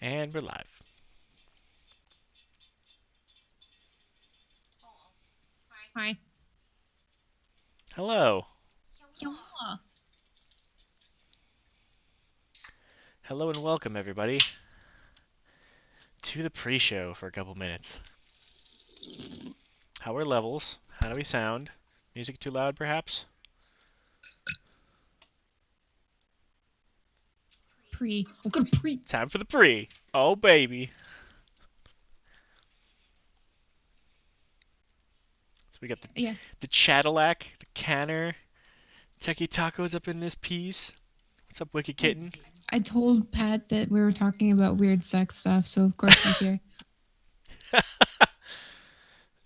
And we're live. Hi. Hello. Yeah. Hello and welcome, everybody, to the pre-show for a couple minutes. How are levels? How do we sound? Music too loud, perhaps? I'm gonna pre. Time for the pre. Oh, baby. So we got Yeah. the Cadillac, the Canner, Techie Tacos up in this piece. What's up, Wicked Kitten? I told Pat that we were talking about weird sex stuff, so of course he's here.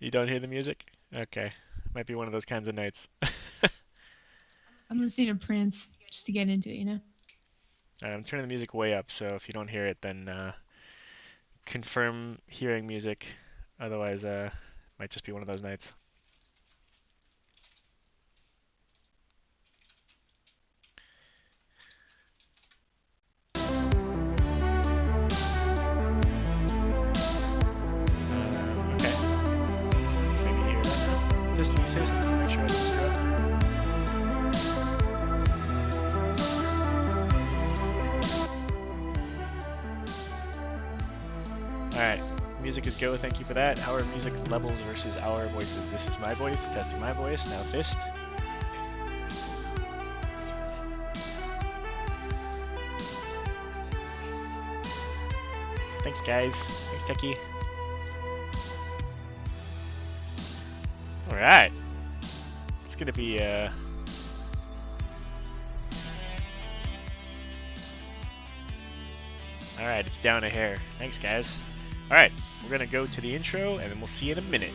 You don't hear the music? Okay. Might be one of those kinds of nights. I'm listening to Prince just to get into it, Alright, I'm turning the music way up, so if you don't hear it, then confirm hearing music. Otherwise, might just be one of those nights. This when you say something, make sure I don't screw up. Alright, music is go, thank you for that. How are music levels versus our voices? This is my voice, testing my voice, now fist. Thanks guys, thanks Techie. Alright, it's gonna be Alright, it's down a hair. Thanks guys. Alright, we're gonna go to the intro and then we'll see you in a minute.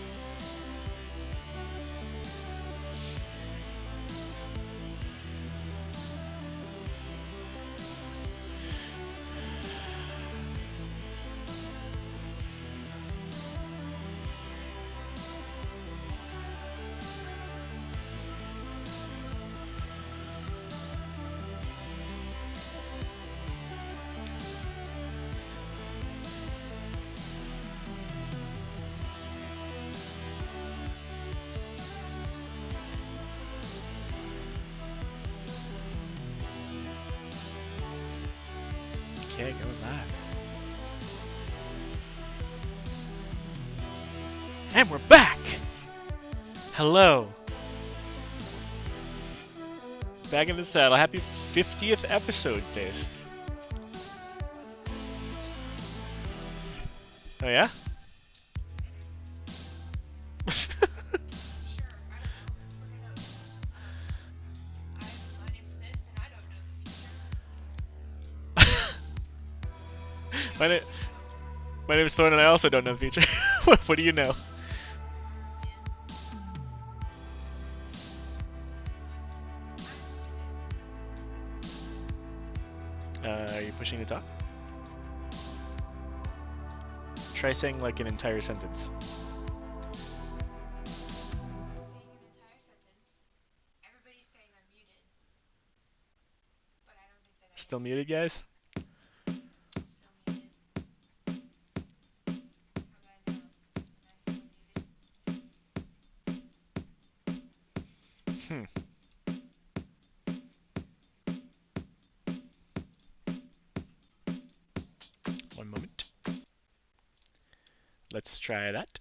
Okay, going live. And we're back! Hello. Back in the saddle. Happy 50th episode, Fist. Oh yeah? my, na my name is Thorn and I also don't know the future. What do you know? Are you pushing to talk? Try saying like an entire sentence. Still muted, guys? Hmm. One moment. Let's try that.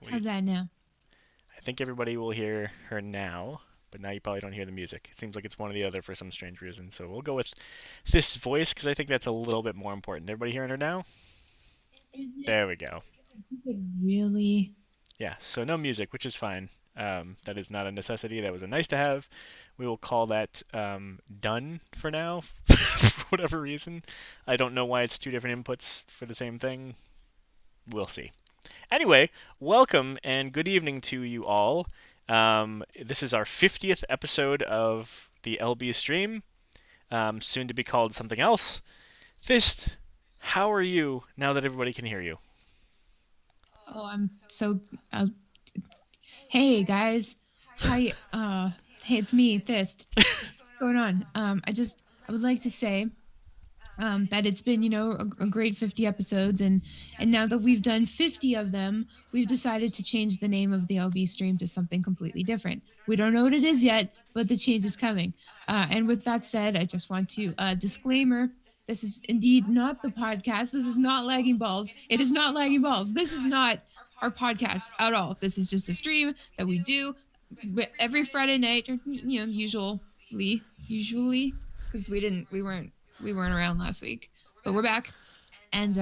How's that now? I think everybody will hear her now, but now you probably don't hear the music. It seems like it's one or the other for some strange reason, so we'll go with this voice because I think that's a little bit more important. Everybody hearing her now? There we go. Is it really? Yeah, so no music, which is fine. That is not a necessity. That was a nice to have. We will call that done for now, for whatever reason. I don't know why it's two different inputs for the same thing. We'll see. Anyway, welcome and good evening to you all. This is our 50th episode of the LB stream, soon to be called something else. Fist, how are you now that everybody can hear you? Oh, I'm so. Hey guys, hi. Hey, it's me, Fist. What's going on? I would like to say, that it's been, a great 50 episodes, and now that we've done 50 of them, we've decided to change the name of the LB stream to something completely different. We don't know what it is yet, but the change is coming. And with that said, I just want to disclaimer. This is indeed not the podcast. This is not Lagging Balls. It is not Lagging Balls. This is not our podcast at all. This is just a stream that we do every Friday night, or usually, because we weren't around last week, but we're back, and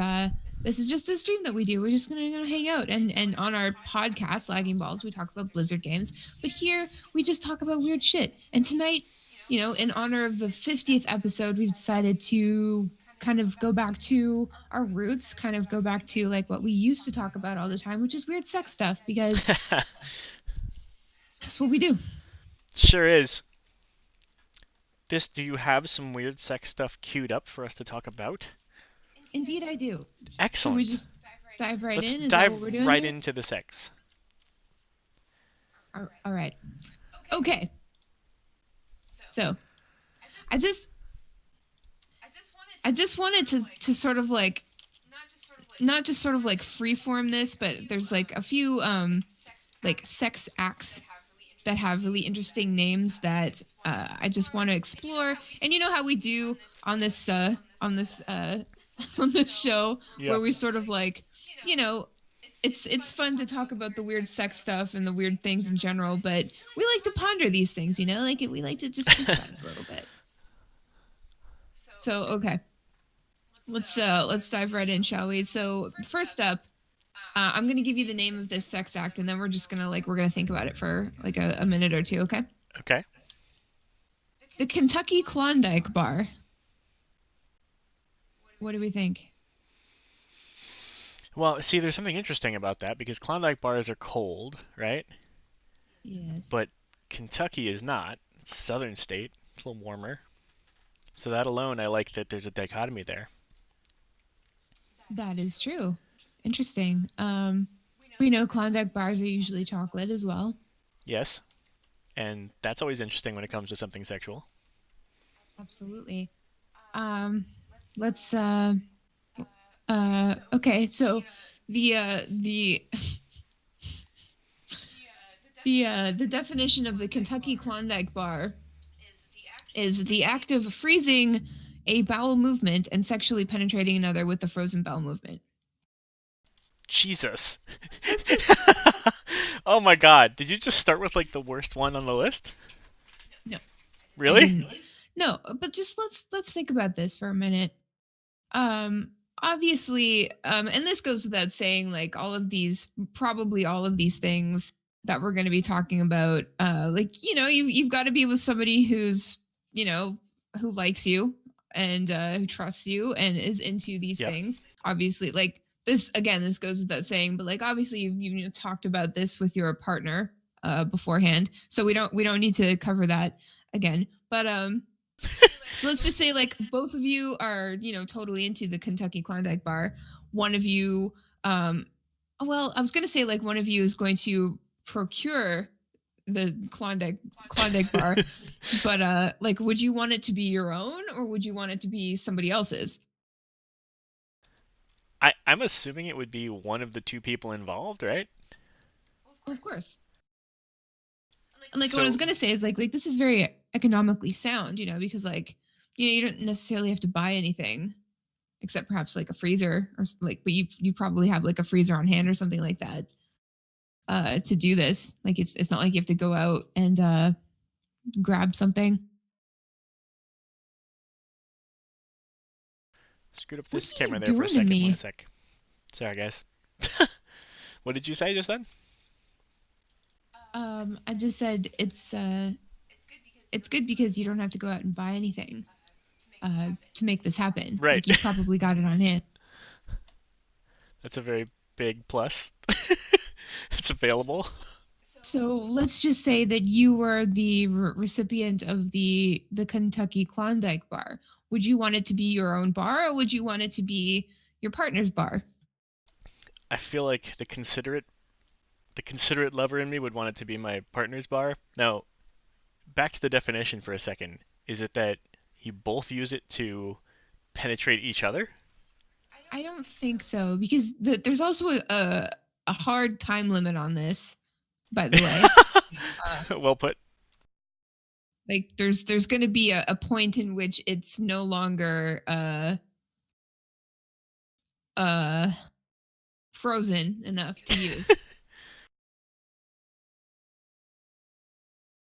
this is just a stream that we do. We're just gonna hang out, and on our podcast, Lagging Balls, we talk about Blizzard games, but here we just talk about weird shit. And tonight, in honor of the 50th episode, we've decided to kind of go back to our roots, kind of go back to like what we used to talk about all the time, which is weird sex stuff, because that's what we do. Sure is. Do you have some weird sex stuff queued up for us to talk about? Indeed, I do. Excellent. Should we just dive right Let's in? Is dive that what we're doing right here? into the sex. All right. Okay. So, I just wanted to sort of like not just sort of like freeform this, but there's like a few like sex acts that have really interesting names that I just want to explore. And you know how we do on this on this show, Yeah. where we sort of like, it's fun to talk about the weird sex stuff and the weird things in general, but we like to ponder these things, like we like to just think about it a little bit. So okay, let's dive right in, shall we? So first up, I'm gonna give you the name of this sex act, and then we're just gonna think about it for like a minute or two, okay? Okay. The Kentucky Klondike Bar. What do we think? Well, see, there's something interesting about that because Klondike bars are cold, right? Yes. But Kentucky is not. It's a southern state. It's a little warmer. So that alone, I like that there's a dichotomy there. That is true. Interesting. We know Klondike bars are usually chocolate as well. Yes. And that's always interesting when it comes to something sexual. Absolutely. Let's okay, so the the definition of the Kentucky Klondike Bar is the act of freezing a bowel movement and sexually penetrating another with the frozen bowel movement. Jesus. Oh my god. Did you just start with like the worst one on the list? No. Really? No, but just let's think about this for a minute. Obviously, and this goes without saying, like probably all of these things that we're going to be talking about, like, you've got to be with somebody who's, who likes you and who trusts you and is into these things. Obviously, like this goes without saying, but like obviously you've talked about this with your partner beforehand, so we don't need to cover that again. But so let's just say like both of you are, totally into the Kentucky Klondike Bar. One of you, well, I was going to say like one of you is going to procure the Klondike Bar, but like, would you want it to be your own or would you want it to be somebody else's? I'm assuming it would be one of the two people involved, right? Well, of course. And like, what I was gonna say is like this is very economically sound, because like, you don't necessarily have to buy anything, except perhaps like a freezer or like, but you probably have like a freezer on hand or something like that, to do this. Like it's not like you have to go out and grab something. Screwed up this camera there for a second. 1 sec. Sorry, guys. What did you say just then? I just said it's good because you don't have to go out and buy anything to make this happen. Right. Like you probably got it on hand. That's a very big plus. It's available. So let's just say that you were the recipient of the Kentucky Klondike Bar. Would you want it to be your own bar, or would you want it to be your partner's bar? I feel like the considerate lover in me would want it to be my partner's bar. Now, back to the definition for a second. Is it that you both use it to penetrate each other? I don't think so because there's also a hard time limit on this. By the way, Well put. like there's going to be a point in which it's no longer uh frozen enough to use. All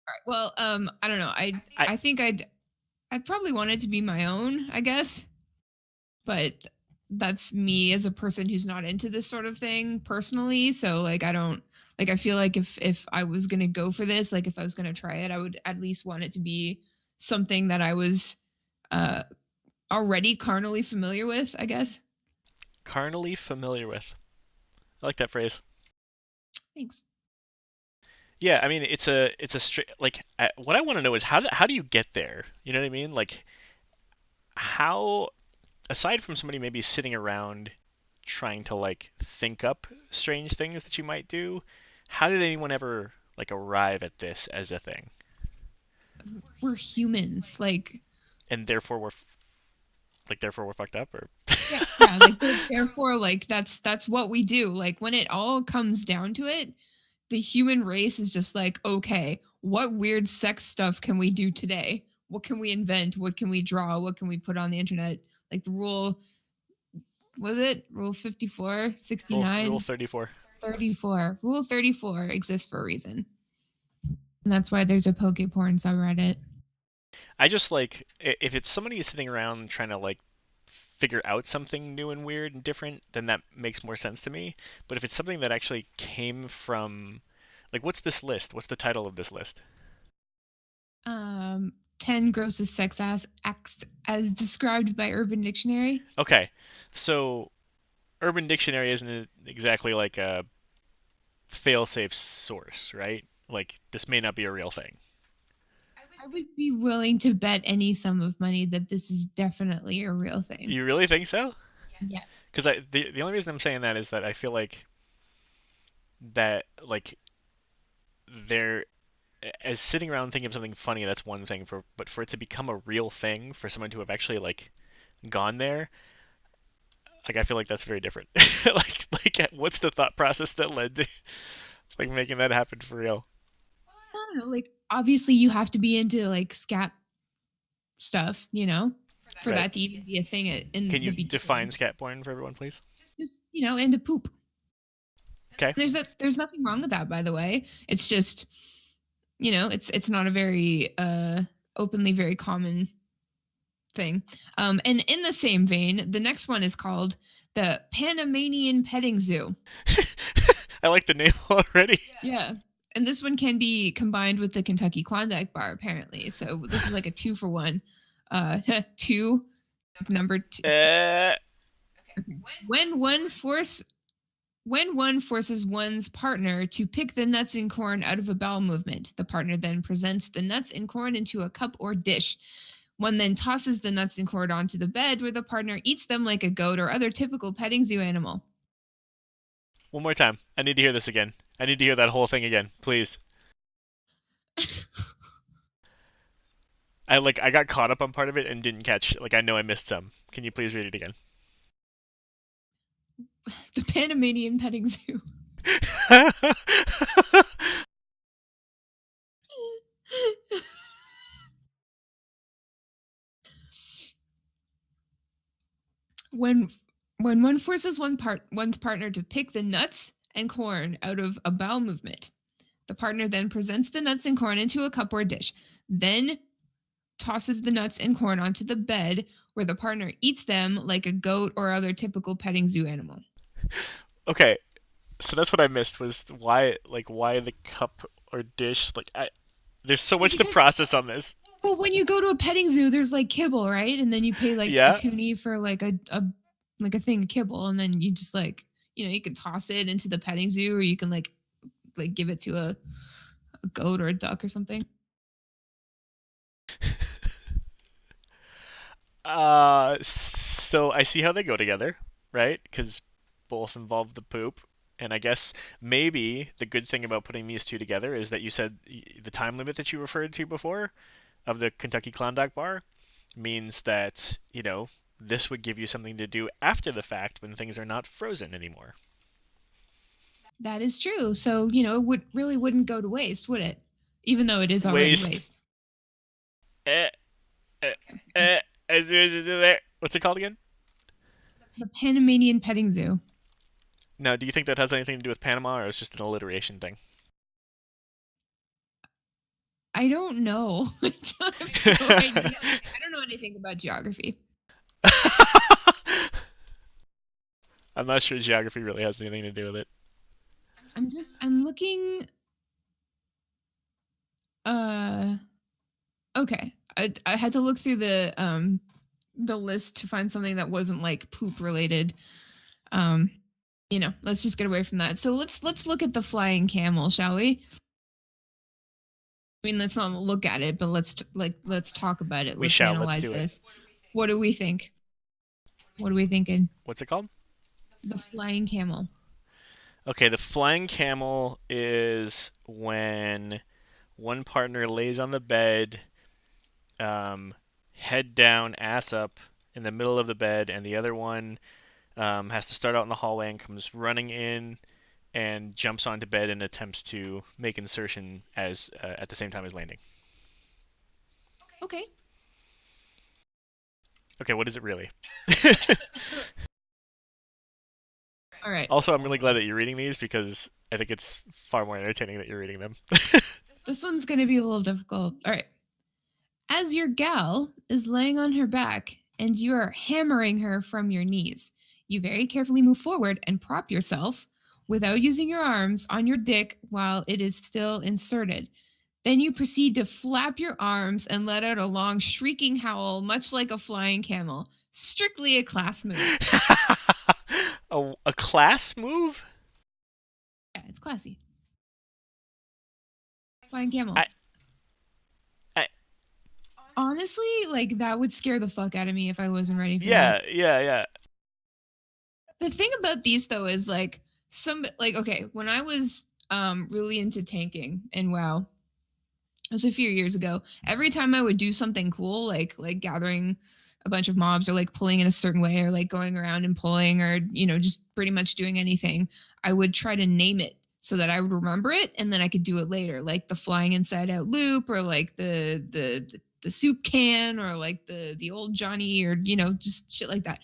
right. Well, I don't know. I think I'd probably want it to be my own, I guess. But that's me as a person who's not into this sort of thing personally. So like I don't like I feel like if I was gonna go for this, like if I was gonna try it, I would at least want it to be something that I was uh already carnally familiar with, I guess. Carnally familiar with. I like that phrase. Thanks. Yeah, I mean it's a straight like what I want to know is how do you get there? You know what I mean? Like how aside from somebody maybe sitting around trying to like think up strange things that you might do, how did anyone ever like arrive at this as a thing? We're humans. And therefore we're fucked up or Yeah, like therefore like that's what we do. Like when it all comes down to it, the human race is just like, okay, what weird sex stuff can we do today? What can we invent? What can we draw? What can we put on the internet? Like the rule, was it rule 54, rule 69, 34. 34? Rule 34 exists for a reason. And that's why there's a poke porn subreddit. I just like if it's somebody sitting around trying to like figure out something new and weird and different, then that makes more sense to me. But if it's something that actually came from like what's this list? What's the title of this list? 10 grossest sex acts as described by Urban Dictionary. Okay. So Urban Dictionary isn't exactly like a fail-safe source, right? Like this may not be a real thing. I would be willing to bet any sum of money that this is definitely a real thing. You really think so? Yeah. Because the only reason I'm saying that is that I feel like that like they're as sitting around thinking of something funny, that's one thing but for it to become a real thing, for someone to have actually like gone there, like I feel like that's very different. like what's the thought process that led to like making that happen for real? I don't know. Like, obviously, you have to be into like scat stuff, for Right. that to even be a thing in Can the you define beginning. scat porn for everyone, please? Just into poop. Okay. There's nothing wrong with that, by the way. It's just it's not a very openly very common thing. And in the same vein, the next one is called the Panamanian Petting Zoo. I like the name already. Yeah. And this one can be combined with the Kentucky Klondike bar, apparently. So this is like a 2-for-1. Two, number two. When one forces one's partner to pick the nuts and corn out of a bowel movement, the partner then presents the nuts and corn into a cup or dish. One then tosses the nuts and corn onto the bed where the partner eats them like a goat or other typical petting zoo animal. One more time. I need to hear this again. I need to hear that whole thing again, please. I got caught up on part of it and didn't catch I know I missed some. Can you please read it again? The Panamanian Petting Zoo. when one forces one's partner to pick the nuts and corn out of a bowel movement, the partner then presents the nuts and corn into a cup or dish, then tosses the nuts and corn onto the bed where the partner eats them like a goat or other typical petting zoo animal. Okay, so that's what I missed was why the cup or dish there's so much to process on this. Well, when you go to a petting zoo, there's like kibble, right? And then you pay like a toonie for like a thing of kibble, and then you just you can toss it into the petting zoo, or you can like give it to a goat or a duck or something. So I see how they go together, right? Because both involve the poop. And I guess maybe the good thing about putting these two together is that you said the time limit that you referred to before of the Kentucky Klondike bar means that, this would give you something to do after the fact when things are not frozen anymore. That is true. So, you know, it wouldn't go to waste, would it? Even though it is already waste. Eh, eh, what's it called again? The Panamanian Petting Zoo. Now, do you think that has anything to do with Panama, or it's just an alliteration thing? I don't know. I don't know anything about geography. I'm not sure geography really has anything to do with it. I'm looking. Okay. I had to look through the list to find something that wasn't like poop related. You know, let's just get away from that. So let's look at the flying camel, shall we? I mean, let's not look at it, but let's talk about it. Let's analyze this. What do we think? What are we thinking? What's it called? The flying camel. Okay, the flying camel is when one partner lays on the bed, head down, ass up, in the middle of the bed, and the other one has to start out in the hallway and comes running in and jumps onto bed and attempts to make insertion as at the same time as landing. Okay. Okay, what is it really? All right. Also, I'm really glad that you're reading these because I think it's far more entertaining that you're reading them. This one's going to be a little difficult. All right. As your gal is laying on her back and you are hammering her from your knees, you very carefully move forward and prop yourself without using your arms on your dick while it is still inserted. Then you proceed to flap your arms and let out a long shrieking howl, much like a flying camel. Strictly a class move. A class move? Yeah, it's classy. Flying camel. Honestly, like, that would scare the fuck out of me if I wasn't ready for that. Yeah. The thing about these, though, is, like, okay, when I was really into tanking in WoW, it was a few years ago, every time I would do something cool, like gathering a bunch of mobs or, like, pulling in a certain way or, like, going around and pulling or, you know, just pretty much doing anything, I would try to name it so that I would remember it and then I could do it later, like the flying inside out loop or, like, the soup can or, like, the old Johnny or, you know, just shit like that.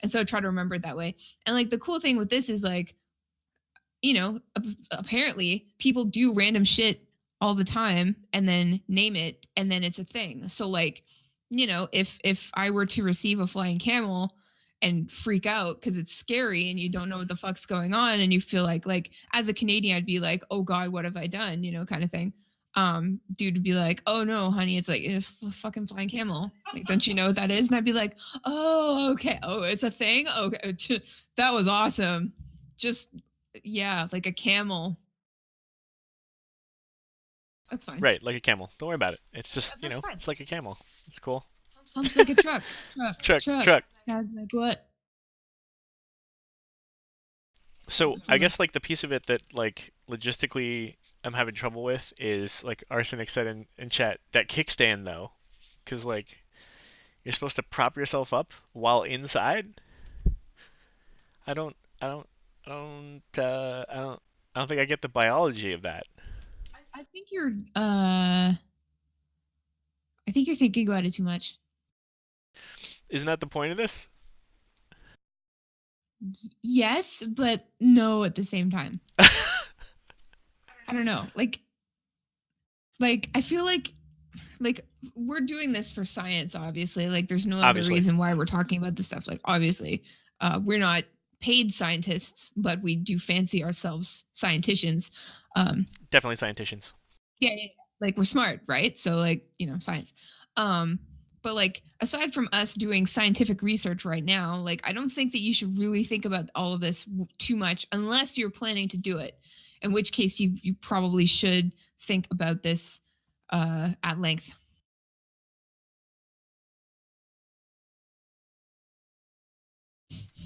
And so I try to remember it that way. And, like, the cool thing with this is, like, you know, apparently people do random shit all the time and then name it and then it's a thing. So, like, you know, if I were to receive a flying camel and freak out because it's scary and you don't know what the fuck's going on and you feel like as a Canadian, I'd be like, oh God, what have I done? You know, kind of thing. Dude would be like, oh no, honey, it's like it's fucking flying camel. Like, don't you know what that is? And I'd be like, oh, okay. Oh, it's a thing. Okay. That was awesome. Just, yeah, like a camel. That's fine. Right, like a camel. Don't worry about it. It's just, you know, fine. It's like a camel. It's cool. Sounds like a truck. Truck. That's like what? So I guess like the piece of it that like logistically I'm having trouble with is like Arsenic said in chat, that kickstand though, because like you're supposed to prop yourself up while inside. I don't think I get the biology of that. I think you're thinking about it too much. Isn't that the point of this? Yes, but no at the same time. I don't know. Like I feel like we're doing this for science, obviously. Like there's no other reason why we're talking about this stuff. Like obviously, we're not paid scientists, but we do fancy ourselves scienticians. Definitely scienticians. Yeah. Like we're smart, right? So like, you know, science. But like aside from us doing scientific research right now, like I don't think that you should really think about all of this too much unless you're planning to do it. In which case you probably should think about this at length.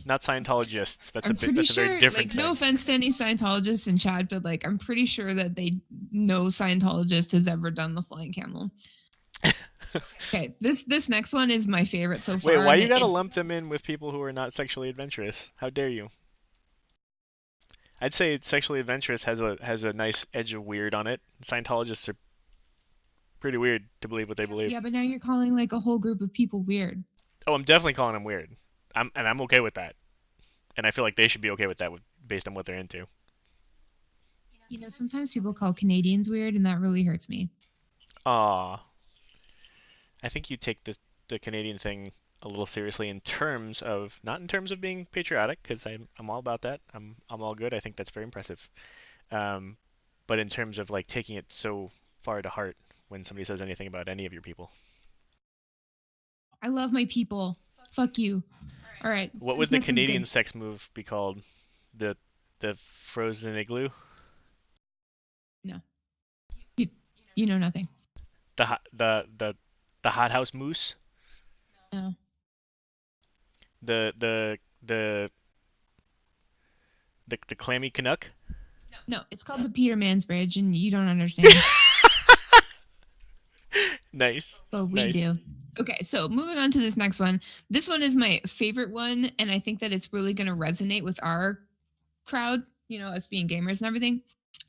Not Scientologists. That's a very different thing. No offense to any Scientologists in chat, but like I'm pretty sure that no Scientologist has ever done the flying camel. Okay, this next one is my favorite so Wait, far, why and you gotta it lump them in with people who are not sexually adventurous? How dare you? I'd say sexually adventurous has a nice edge of weird on it. Scientologists are pretty weird to believe what they believe. yeah, but now you're calling like a whole group of people weird. Oh, I'm definitely calling them weird. I'm okay with that, and I feel like they should be okay with that based on what they're into. You know, sometimes people call Canadians weird, and that really hurts me. Aw, I think you take the Canadian thing a little seriously in terms of not in terms of being patriotic, because I'm all about that. I'm all good. I think that's very impressive. Um, but in terms of like taking it so far to heart when somebody says anything about any of your people. I love my people. Fuck you. All right, What would this the next one's Canadian good. sex move be called? The the frozen igloo? No, you, you know nothing. The the hothouse moose? No, The the the the clammy Canuck? no, it's called the Peter Man's Bridge, and you don't understand. Nice. But we Nice. do. Okay, so moving on to this next one. This one is my favorite one, and I think that it's really going to resonate with our crowd, you know, us being gamers and everything.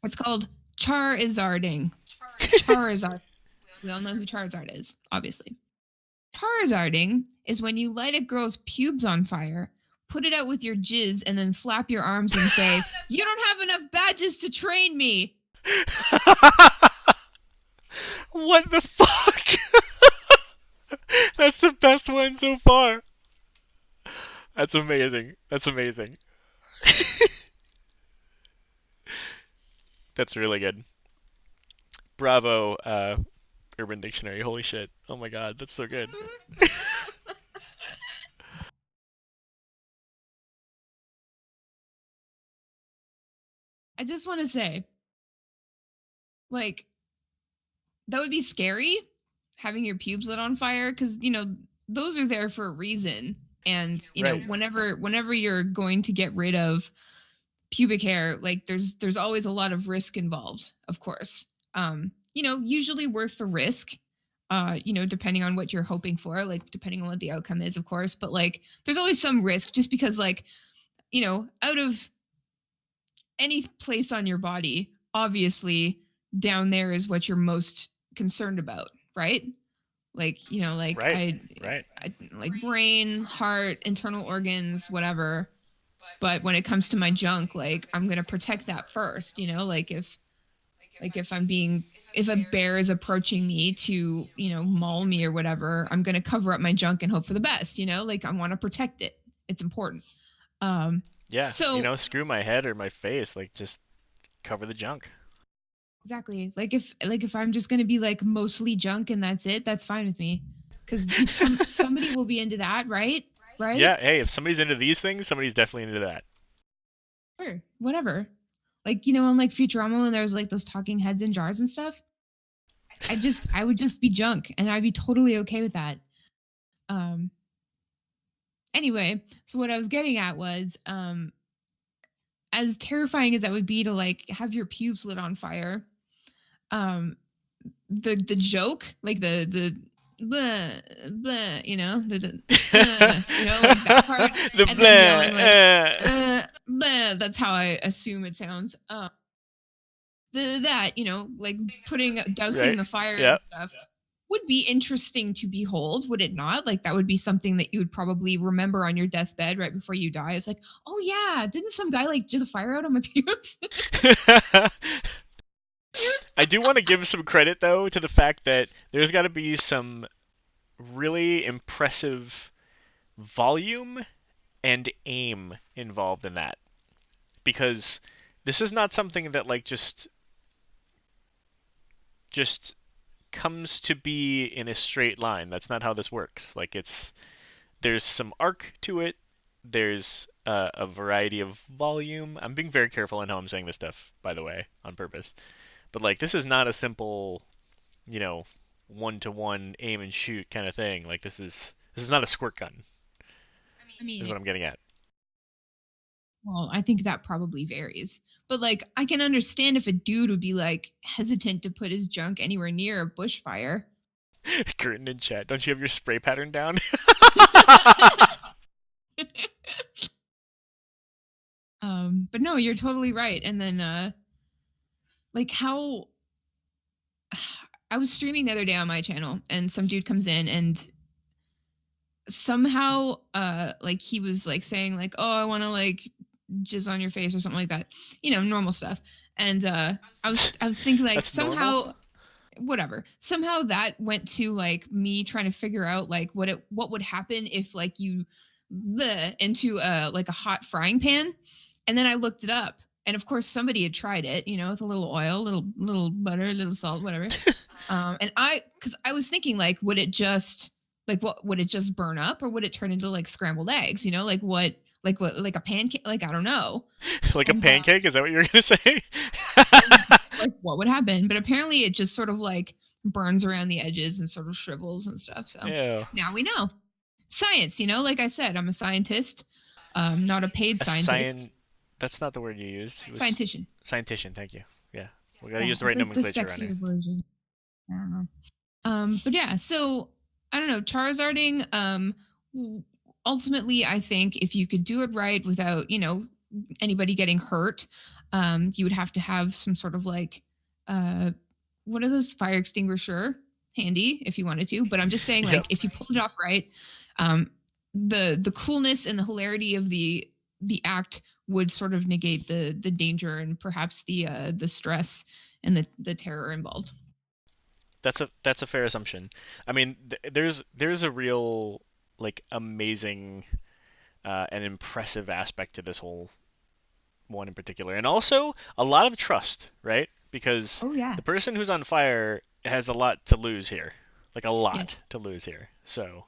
It's called Charizarding. Charizard. We all know who Charizard is, obviously. Charizarding is when you light a girl's pubes on fire, put it out with your jizz, and then flap your arms and say, "You don't have enough badges to train me." What the fuck? That's the best one so far. That's amazing. That's amazing. That's really good. Bravo, Urban Dictionary. Holy shit. Oh my god, that's so good. I just want to say, like, that would be scary having your pubes lit on fire because, you know, those are there for a reason. And, you know, Right. whenever you're going to get rid of pubic hair, like there's always a lot of risk involved, of course. You know, usually worth the risk. You know, depending on what you're hoping for, like depending on what the outcome is, of course. But like there's always some risk just because like, you know, out of any place on your body, obviously down there is what you're most concerned about, right? Like, you know, like Right. Right. I like brain, heart, internal organs, whatever. But when it comes to my junk, like I'm gonna protect that first, you know, like if I'm being if a bear is approaching me to, you know, maul me or whatever, I'm gonna cover up my junk and hope for the best, you know, like I want to protect it. It's important. Um Yeah, so screw my head or my face, like just cover the junk. exactly. Like if I'm just gonna be like mostly junk and that's it, that's fine with me. Because somebody will be into that, right? Right? Yeah, hey, if somebody's into these things, somebody's definitely into that. Sure. Whatever. Like, you know, on like Futurama when there was like those talking heads in jars and stuff. I would just be junk and I'd be totally okay with that. Um anyway, so what I was getting at was as terrifying as that would be to like have your pubes lit on fire, um the joke, like the blah blah, you know, you know, like that part, The and then yelling like blah. blah, that's how I assume it sounds. That, you know, like putting dousing Right. the fire Yeah. and stuff would be interesting to behold, would it not? Like that would be something that you would probably remember on your deathbed right before you die. It's like, oh yeah, didn't some guy like just a fire out on my pubes? I do want to give some credit though to the fact that there's got to be some really impressive volume and aim involved in that because this is not something that like just comes to be in a straight line. That's not how this works. Like there's some arc to it. There's a variety of volume. I'm being very careful in how I'm saying this stuff, by the way, on purpose. But like this is not a simple, you know, one to one aim and shoot kind of thing. Like this is not a squirt gun. I Is mean, what I'm getting at. well, I think that probably varies. But like I can understand if a dude would be like hesitant to put his junk anywhere near a bushfire. Curtain in chat. Don't you have your spray pattern down? But no, you're totally right. And then like how I was streaming the other day on my channel and some dude comes in and somehow like he was like saying like, oh, I want to like jizz on your face or something like that, normal stuff. And I was thinking like That's normal. somehow whatever, somehow that went to like me trying to figure out like what would happen if like you into like a hot frying pan. And then I looked it up, and of course somebody had tried it, with a little oil, little butter, little salt, whatever. And because I was thinking like, would it just like what would it just burn up, or would it turn into like scrambled eggs? Like what like a pancake? Like I don't know. Like a And pancake? Is that what you're gonna say? and like what would happen? But apparently it just sort of like burns around the edges and sort of shrivels and stuff. So Ew. now we know. Science, like I said, I'm a scientist, not a paid A scientist. That's not the word you used. It was Scientician. scientician. Thank you. Yeah, we gotta Yeah, use the it's right like the nomenclature around here. sexier version. I don't know. But yeah, so I don't know. Charizarding, ultimately, I think if you could do it right without, anybody getting hurt, you would have to have some sort of like, uh, what are those, fire extinguisher handy if you wanted to. But I'm just saying, like, Yep. if you pulled it off right, um, the coolness and the hilarity of the act would sort of negate the danger and perhaps the stress and the terror involved. That's a fair assumption. I mean, there's a real like amazing and impressive aspect to this whole one in particular, and also a lot of trust, right? Because Oh yeah. the person who's on fire has a lot to lose here, like a lot Yes. to lose here. So,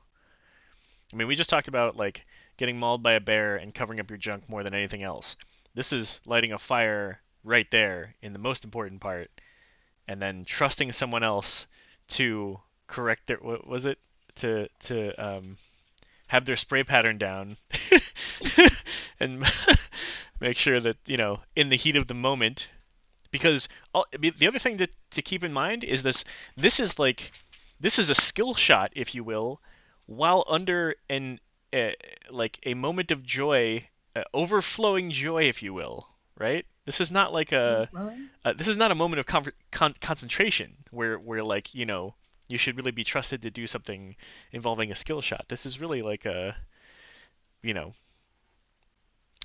I mean, we just talked about like getting mauled by a bear and covering up your junk more than anything else. This is lighting a fire right there in the most important part, and then trusting someone else to correct their what was it to have their spray pattern down and make sure that in the heat of the moment, because the other thing to keep in mind is this is like this is a skill shot, if you will, while under an uh, like a moment of joy, overflowing joy, if you will, right? This is not like Overflowing. this is not a moment of concentration where like you should really be trusted to do something involving a skill shot. This is really like you know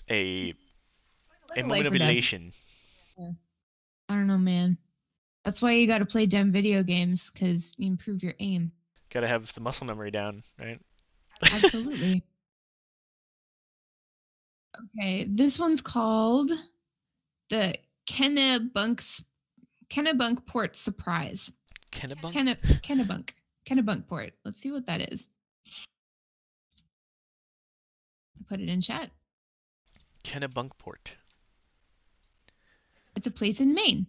a It's like a a moment life of or death. elation. Yeah. I don't know, man. That's why you got to play dumb video games because you improve your aim. Got to have the muscle memory down, right? Absolutely. Okay, this one's called the Kennebunkport Surprise. Kennebunk? Kennebunkport. Let's see what that is. Put it in chat. Kennebunkport. It's a place in Maine.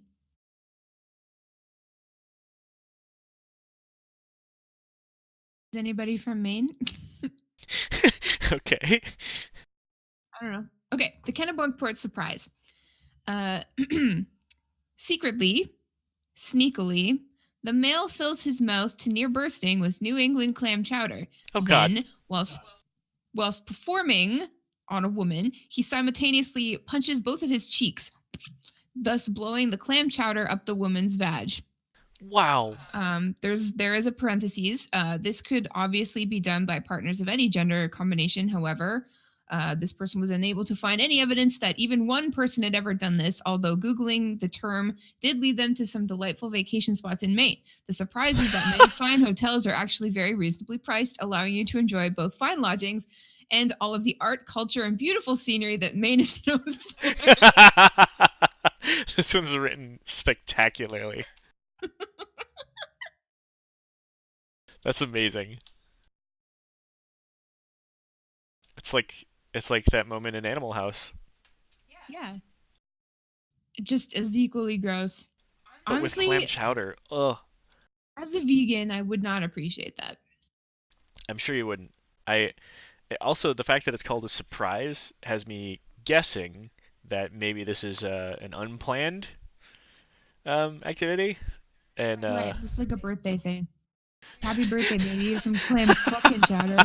Is anybody from Maine? Okay. I don't know. Okay, the Kennebunkport Surprise. Uh, secretly, sneakily, the male fills his mouth to near bursting with New England clam chowder. Oh God. Then, whilst performing on a woman, he simultaneously punches both of his cheeks, thus blowing the clam chowder up the woman's vag. Wow. There is a parentheses. This could obviously be done by partners of any gender combination. However, this person was unable to find any evidence that even one person had ever done this, although Googling the term did lead them to some delightful vacation spots in Maine. The surprise is that many fine hotels are actually very reasonably priced, allowing you to enjoy both fine lodgings and all of the art, culture, and beautiful scenery that Maine is known for. This one's written spectacularly. That's amazing. It's like that moment in Animal House, Yeah. Just as equally gross. but with clam Honestly, chowder. Ugh. as a vegan, I would not appreciate that. I'm sure you wouldn't. I also the fact that it's called a surprise has me guessing that maybe this is an unplanned activity, and Right. It's like a birthday thing. Happy birthday, baby. Some clam fucking chowder.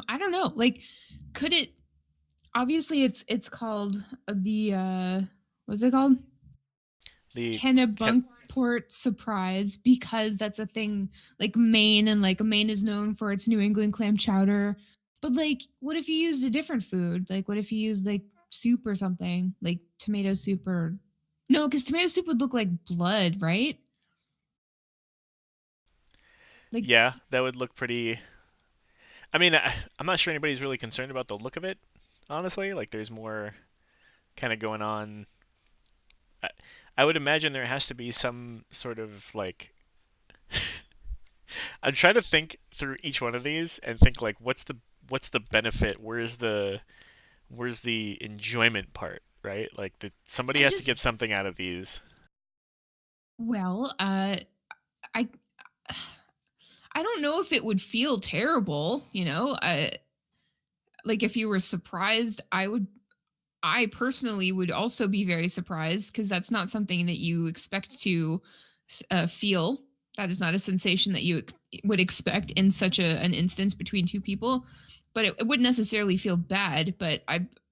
I don't know. Like, could it? Obviously, it's called what's it called? The Ken- Kennebunkport surprise because that's a thing like Maine and like Maine is known for its New England clam chowder. But like what if you used a different food? Like what if you used like soup or something? Like tomato soup or no, because tomato soup would look like blood, right? Like yeah, that would look pretty. I mean, I'm not sure anybody's really concerned about the look of it, honestly. Like, there's more kind of going on. I, I would imagine there has to be some sort of like. I'm trying to think through each one of these and think like, what's the benefit? Where's the enjoyment part, right? Like, somebody I has to just get something out of these. well, I I don't know if it would feel terrible, you know. Like if you were surprised, I personally would also be very surprised because that's not something that you expect to feel. That is not a sensation that you would expect in such an instance between two people. But it wouldn't necessarily feel bad. But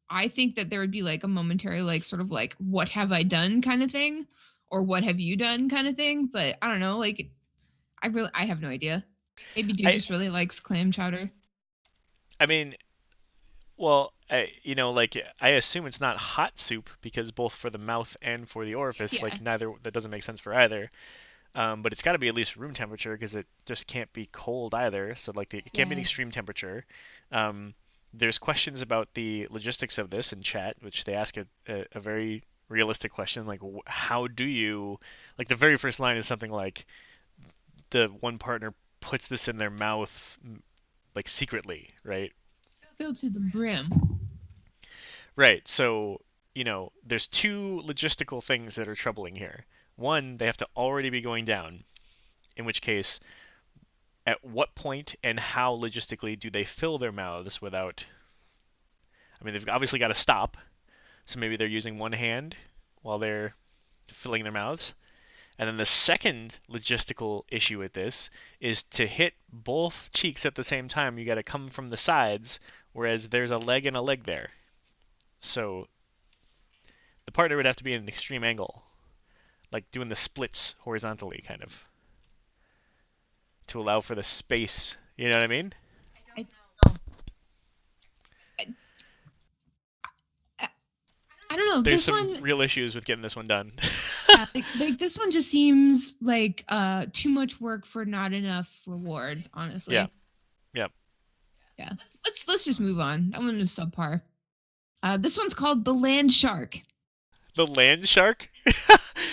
I think that there would be like a momentary like sort of like what have I done kind of thing, or what have you done kind of thing. But I don't know. Like I have no idea. Maybe dude I just really likes clam chowder. I mean, well, like I assume it's not hot soup because both for the mouth and for the orifice, Yeah. like neither that doesn't make sense for either. But it's got to be at least room temperature because it just can't be cold either. So like it can't be an Yeah. extreme temperature. Um, there's questions about the logistics of this in chat, which they ask a very realistic question, like how do you, like the very first line is something like the one partner puts this in their mouth like secretly, right? Filled to the brim. Right. So, there's two logistical things that are troubling here. One, they have to already be going down, in which case, at what point and how logistically do they fill their mouths without. I mean, they've obviously got to stop, so maybe they're using one hand while they're filling their mouths. And then the second logistical issue with this is to hit both cheeks at the same time, you got to come from the sides, whereas there's a leg and a leg there. So the partner would have to be at an extreme angle, like doing the splits horizontally, kind of, to allow for the space. You know what I mean? I, I, I don't know. There's This some one, real issues with getting this one done. yeah, like this one just seems like too much work for not enough reward. Yeah, Honestly, yeah. yeah. Let's just move on. That one is subpar. This one's called the land shark. The land shark.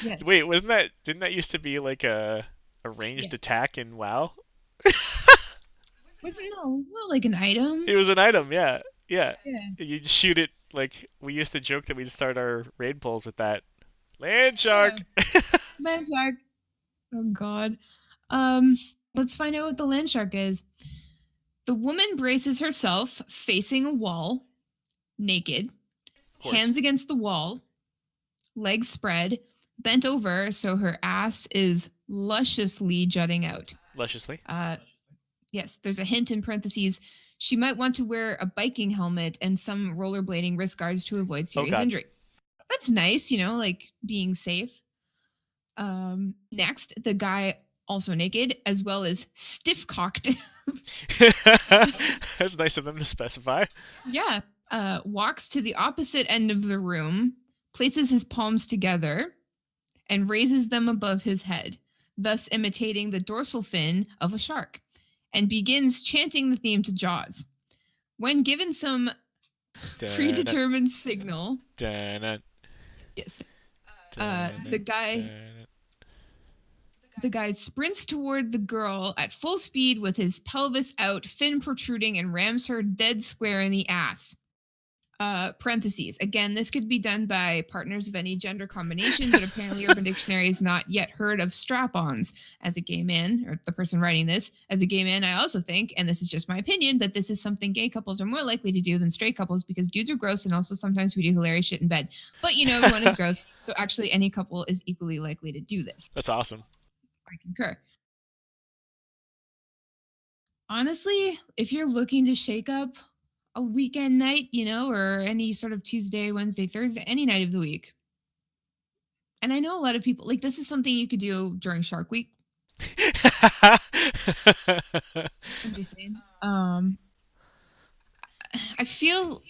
Yes. Wait, wasn't that? Didn't that used to be like a ranged Yes. attack in WoW? Wasn't that like an item? It was an item. Yeah, yeah. Yeah. You'd shoot it like we used to joke that we'd start our raid polls with that land Yeah. shark. Land shark. Oh God. Um. Let's find out what the land shark is. The woman braces herself facing a wall, naked, Of course, hands against the wall, legs spread, bent over so her ass is lusciously jutting out. lusciously. Uh, yes, there's a hint in parentheses. She might want to wear a biking helmet and some rollerblading wrist guards to avoid Oh serious God. injury. That's nice, like being safe. Next, the guy also naked, as well as stiff cocked. That's nice of them to specify. Yeah, walks to the opposite end of the room, places his palms together, and raises them above his head, thus imitating the dorsal fin of a shark, and begins chanting the theme to Jaws. When given some Dun-dun, predetermined signal, dun-dun, yes, the dun-dun, guy dun-dun. the guy sprints toward the girl at full speed with his pelvis out, fin protruding, and rams her dead square in the ass. Parentheses. Again, this could be done by partners of any gender combination, but apparently Urban Dictionary has not yet heard of strap-ons. As a gay man, or the person writing this, as a gay man, I also think, and this is just my opinion, that this is something gay couples are more likely to do than straight couples because dudes are gross and also sometimes we do hilarious shit in bed. But you know, everyone is gross, so actually any couple is equally likely to do this. That's awesome. I concur. Honestly, if you're looking to shake up a weekend night, you know, or any sort of Tuesday, Wednesday, Thursday, any night of the week. And I know a lot of people like this is something you could do during Shark Week. I'm just saying. I feel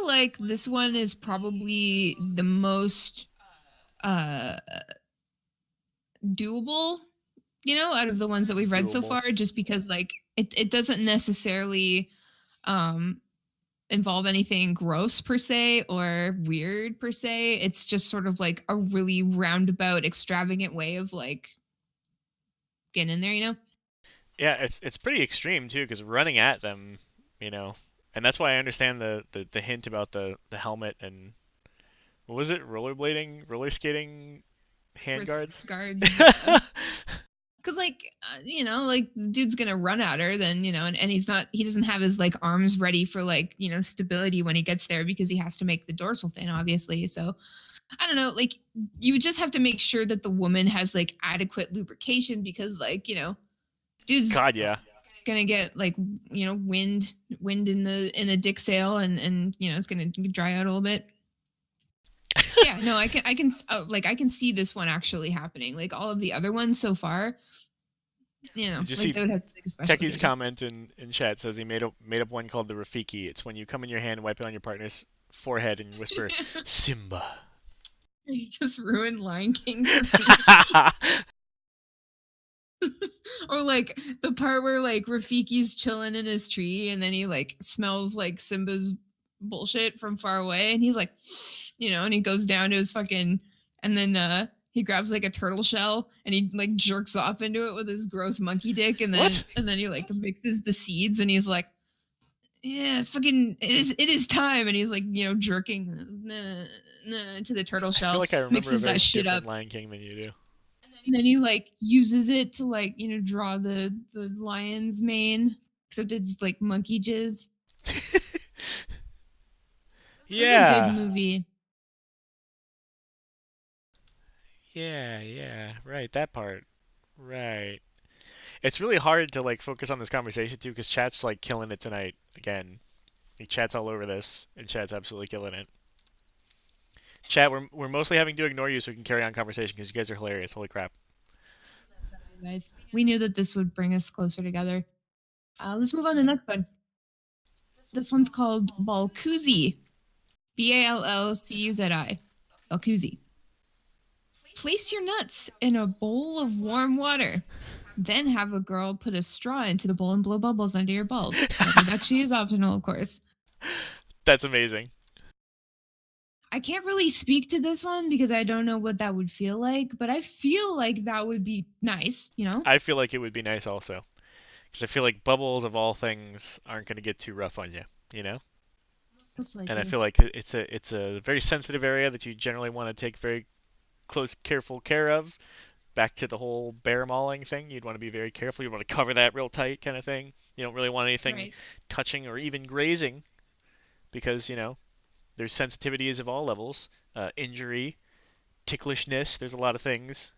like this one is probably the most doable, you know, out of the ones that we've read so Doable. far, just because like it doesn't necessarily involve anything gross per se or weird per se. It's just sort of like a really roundabout, extravagant way of like getting in there, you know? Yeah, it's pretty extreme too, because running at them, you know, and that's why I understand the hint about the helmet and what was it, rollerblading, roller skating, hand Wrist guards. guards. Cause like you know, like the dude's gonna run at her, then you know, and he doesn't have his like arms ready for like you know stability when he gets there because he has to make the dorsal fin obviously. So I don't know, like you just have to make sure that the woman has like adequate lubrication because like you know, dude's God, yeah. gonna get like you know wind in the dick sail and you know it's gonna dry out a little bit. Yeah, no, I can see this one actually happening. Like all of the other ones so far, you know, Did you like see they would have to take a special Techie's occasion. comment in chat says he made up one called the Rafiki. It's when you come in your hand, wipe it on your partner's forehead, and whisper Simba. You just ruined Lion King for me. Or like the part where like Rafiki's chilling in his tree and then he like smells like Simba's bullshit from far away and he's like, you know, and he goes down to his fucking and then he grabs like a turtle shell and he like jerks off into it with his gross monkey dick What? and then he like mixes the seeds and he's like yeah, it's fucking it is time and he's like, you know, jerking to the turtle I feel shell, like I remember a mixes very that shit up different Lion King than you do. and then he like uses it to like you know draw the lion's mane except it's like monkey jizz. It was a good Yeah. movie. Yeah, right, that part. Right. It's really hard to like focus on this conversation too, because chat's like killing it tonight again. Like, chat's all over this, and chat's absolutely killing it. Chat, we're mostly having to ignore you so we can carry on conversation because you guys are hilarious. Holy crap. Guys, we knew that this would bring us closer together. Let's move on to the next one. This one's called Balkuzi. Ballcuzi. Balkuzi. Place your nuts in a bowl of warm water. Then have a girl put a straw into the bowl and blow bubbles under your balls. That actually is optional, of course. That's amazing. I can't really speak to this one because I don't know what that would feel like, but I feel like that would be nice, you know? I feel like it would be nice also, because I feel like bubbles of all things aren't going to get too rough on you, you know? Most And I likely. feel like it's a very sensitive area that you generally want to take very close, careful care of. Back to the whole bear mauling thing, you'd want to be very careful. You want to cover that real tight, kind of thing. You don't really want anything Right. touching or even grazing, because there's sensitivities of all levels, injury, ticklishness. There's a lot of things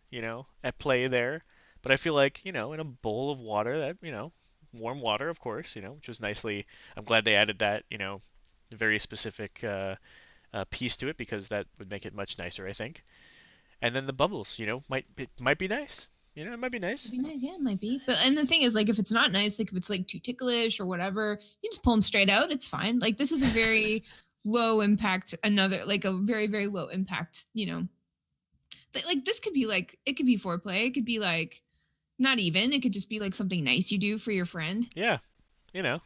at play there. But I feel like in a bowl of water, that warm water, of course, which was nicely. I'm glad they added that very specific piece to it because that would make it much nicer, I think. And then the bubbles, might be nice. It might be nice. It'd be nice, yeah, it might be. But and the thing is, like, if it's not nice, like if it's like too ticklish or whatever, you just pull them straight out. It's fine. Like this is a very low impact, another like a very very low impact. You know, like this could be like it could be foreplay. It could be like not even. It could just be like something nice you do for your friend. Yeah, you know.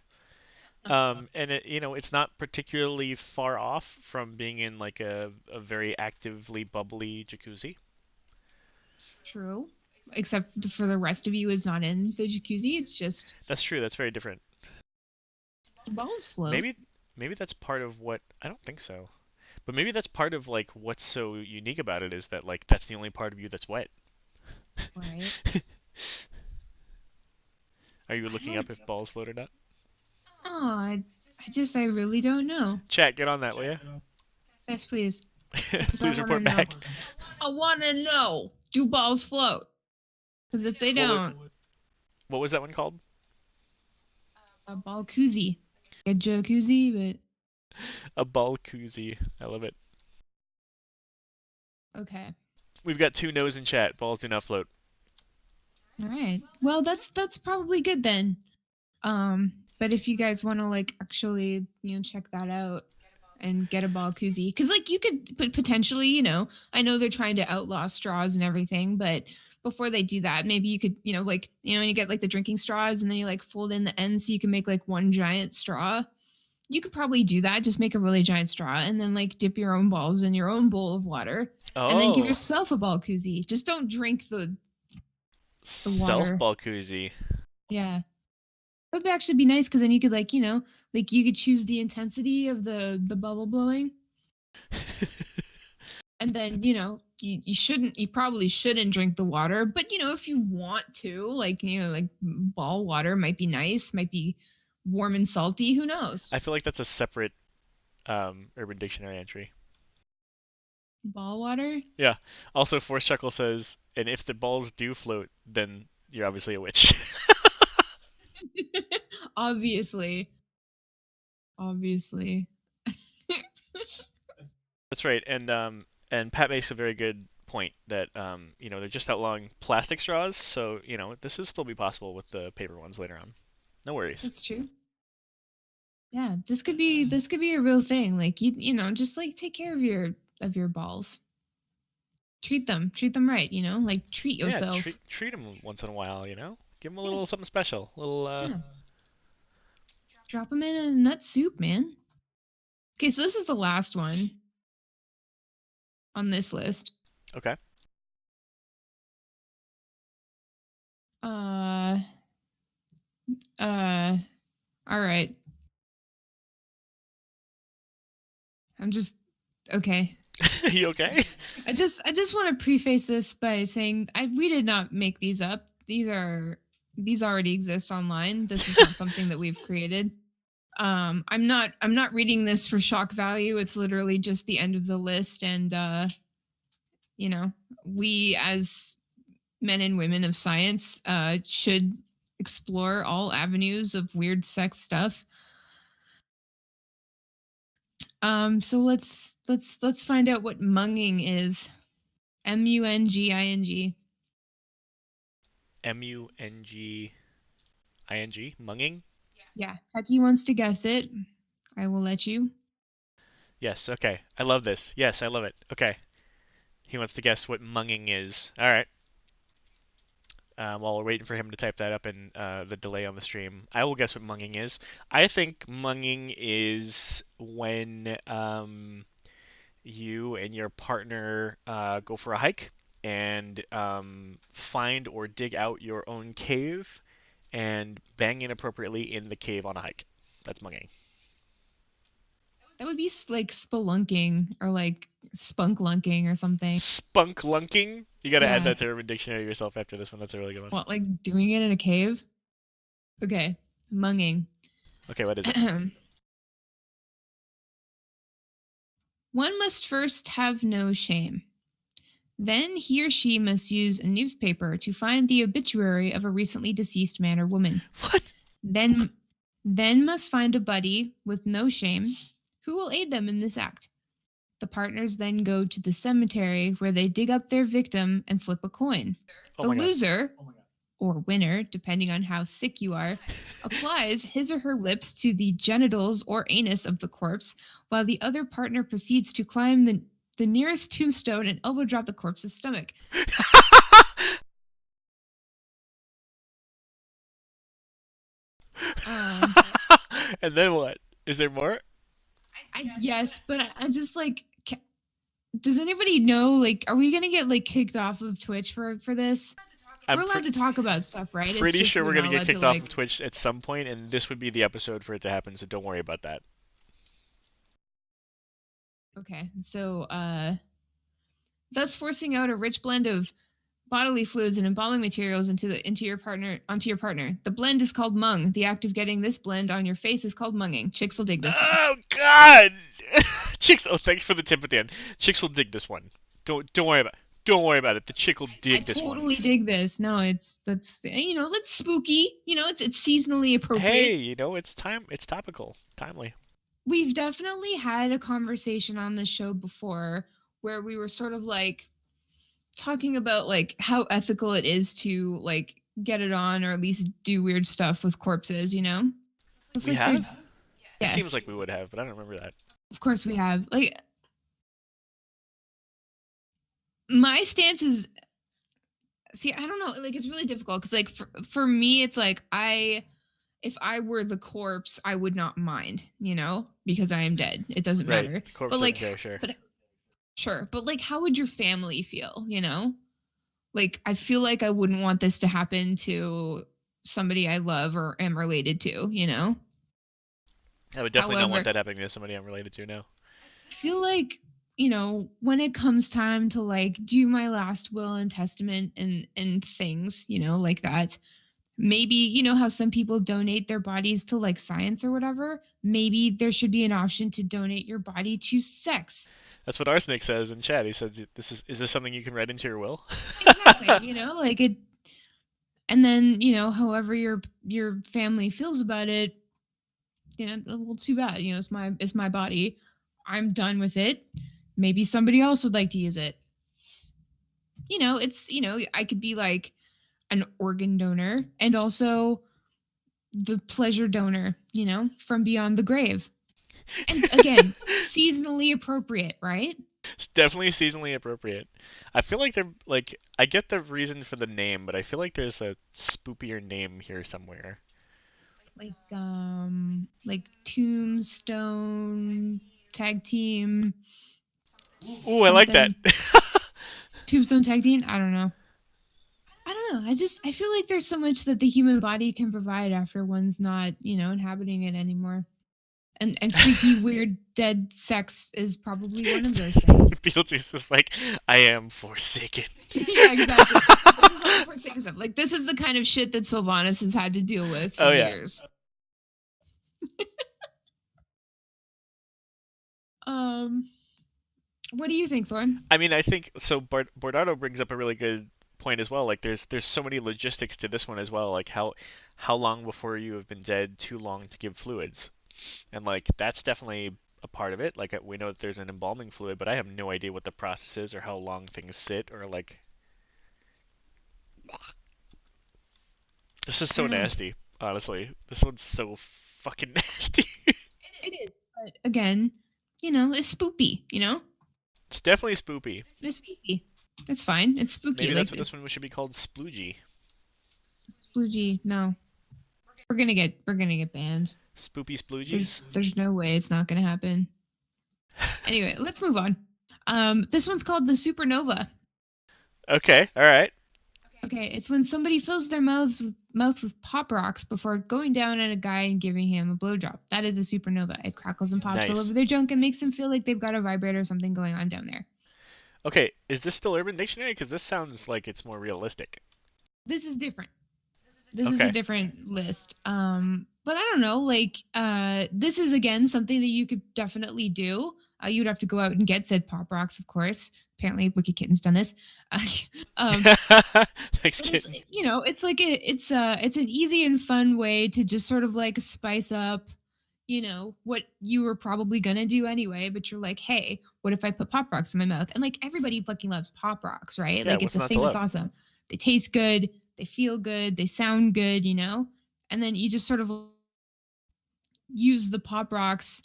And it's not particularly far off from being in like a very actively bubbly jacuzzi. True. Except for the rest of you is not in the jacuzzi. It's just That's true. That's very different. the balls float. Maybe maybe that's part of what I don't think so. But maybe that's part of like what's so unique about it is that like that's the only part of you that's wet. Right. Are you I looking don't. up if balls float or not? Oh, I really don't know. Chat, get on that, will Yes, please, you? because I Please want to report know. back. I want to know. Do balls float? Because if they What wa- don't, what was that one called? a ball koozie, a jacuzzi, A ball koozie. I love it. but okay. We've got two no's in chat. Balls do not float. All right. Well, that's probably good then. But if you guys want to like actually, check that out and get a ball koozie, because like you could potentially, I know they're trying to outlaw straws and everything, but before they do that, maybe you could, like, you get like the drinking straws and then you like fold in the ends so you can make like one giant straw. You could probably do that. Just make a really giant straw and then like dip your own balls in your own bowl of water and then give Oh, yourself a ball koozie. Just don't drink the self water. ball koozie. Yeah. That would actually be nice because then you could like, like you could choose the intensity of the bubble blowing. And then, you probably shouldn't drink the water, but if you want to, like, like ball water might be nice, might be warm and salty, who knows? I feel like that's a separate Urban Dictionary entry. Ball water? Yeah. Also, Force Chuckle says, and if the balls do float, then you're obviously a witch. Obviously. Obviously. That's right, and Pat makes a very good point that they're just outlawing plastic straws, so this will still be possible with the paper ones later on. No worries. That's true. Yeah, this could be a real thing. Like just like take care of your balls. Treat them right, like treat Yeah, yourself. treat them once in a while. Give them a little something special. A little Yeah. Drop them in a nut soup, man. Okay, so this is the last one on this list. Okay. Uh uh all right. I'm just okay. You okay? I just want to preface this by saying we did not make these up. These already exist online. This is not something that we've created. I'm not reading this for shock value. It's literally just the end of the list and we as men and women of science should explore all avenues of weird sex stuff. So let's find out what munging is. Munging. Munging? Munging? Yeah, Techie wants to guess it. I will let you. Yes, okay. I love this. Yes, I love it. Okay. He wants to guess what munging is. All right. While we're waiting for him to type that up in the delay on the stream, I will guess what munging is. I think munging is when you and your partner go for a hike and find or dig out your own cave and bang inappropriately in the cave on a hike. That's munging. That would be like spelunking or like spunklunking or something. Spunklunking? You gotta add Yeah. that to Urban Dictionary yourself after this one. That's a really good one. What, like doing it in a cave? Okay, munging. Okay, what is it? One must first have no shame. Then he or she must use a newspaper to find the obituary of a recently deceased man or woman. What? Then must find a buddy with no shame who will aid them in this act. The partners then go to the cemetery where they dig up their victim and flip a coin. Oh The my god. loser, or winner, depending on how sick you are, applies his or her lips to the genitals or anus of the corpse, while the other partner proceeds to climb the nearest tombstone and elbow drop the corpse's stomach. And then what? Is there more? Yes, but I just like. Does anybody know? Like, are we gonna get like kicked off of Twitch for this? We're allowed to talk about stuff, right? Pretty sure we're gonna not get allowed kicked to, off like... of Twitch at some point, and this would be the episode for it to happen. So don't worry about that. Okay. So, thus forcing out a rich blend of bodily fluids and embalming materials into your partner onto your partner. The blend is called mung. The act of getting this blend on your face is called munging. Chicks will dig this one. Oh God! Chicks. Oh, thanks for the tip at the end. Chicks will dig this one. Don't worry about. Don't worry about it. The chick will I dig this one. totally dig this. No, it's that's that's spooky. It's seasonally Hey, appropriate. it's time. It's topical, timely. We've definitely had a conversation on this show before where we were sort of like talking about like how ethical it is to like get it on or at least do weird stuff with corpses. It's We like they're have. It seems yes, like we would have, but I don't remember that. of course we have. Like my stance is see, I don't know, like it's really difficult cuz like for me it's like if I were the corpse, I would not mind, because I am dead. It doesn't Right. matter. The corpse But doesn't like care. Sure. but sure, but like how would your family feel? Like I feel like I wouldn't want this to happen to somebody I love or am related to. I would definitely not want However, that happening to somebody I'm related to now. I feel like, when it comes time to like do my last will and testament and things, like that, maybe how some people donate their bodies to like science or whatever, maybe there should be an option to donate your body to sex. That's what Arsenic says in chat. He says, "This is this something you can write into your will?" Exactly, like it. And then however your family feels about it, well, too bad. It's my body. I'm done with it. Maybe somebody else would like to use it. I could be like an organ donor and also the pleasure donor, from beyond the grave. And again, seasonally appropriate, right? It's definitely seasonally appropriate. I feel like they're like I get the reason for the name, but I feel like there's a spoopier name here somewhere. Like tombstone tag team Ooh, I like that. something. Tombstone tag team? I don't know. I don't know. I feel like there's so much that the human body can provide after one's not, inhabiting it anymore. And freaky, weird, dead sex is probably one of those things. Beetlejuice is like, I am forsaken. Yeah, exactly. This is what we're saying stuff. Like this is the kind of shit that Sylvanas has had to deal with for Oh yeah. years. Um, what do you think, Thorn? I mean, I think so. Bordado brings up a really good point as well. Like, there's so many logistics to this one as well. Like, how long before you have been dead too long to give fluids, and like that's definitely a part of it. Like, we know that there's an embalming fluid, but I have no idea what the process is or how long things sit or like. This is I so don't know. nasty. Honestly, this one's so fucking nasty. It is, but again, it's spoopy. It's definitely spoopy. It's spooky. It's fine. It's spooky. Maybe that's Like what this one should be called, sploogy. sploogy. No, we're gonna get banned. Spoopy sploogies. There's no way it's not gonna happen. Anyway, let's move on. This one's called the supernova. Okay, all right. Okay, it's when somebody fills their mouth with pop rocks before going down on a guy and giving him a blowjob. That is a supernova. It crackles and pops all Nice. over their junk and makes them feel like they've got a vibrator or something going on down there. Okay, is this still Urban Dictionary? Because this sounds like it's more realistic. This is different. This is a Okay. different list. But I don't know. Like, this is again something that you could definitely do. You'd have to go out and get said pop rocks, of course. Apparently, Wicked Kitten's done this. Um, Thanks, But it's kitten. it's like it's an easy and fun way to just sort of like spice up what you were probably gonna do anyway, but you're like, hey, what if I put pop rocks in my mouth? And like everybody fucking loves pop rocks, right? Yeah, Like it's what's a not to thing that's love? awesome. They taste good, they feel good, they sound good. And then you just sort of use the pop rocks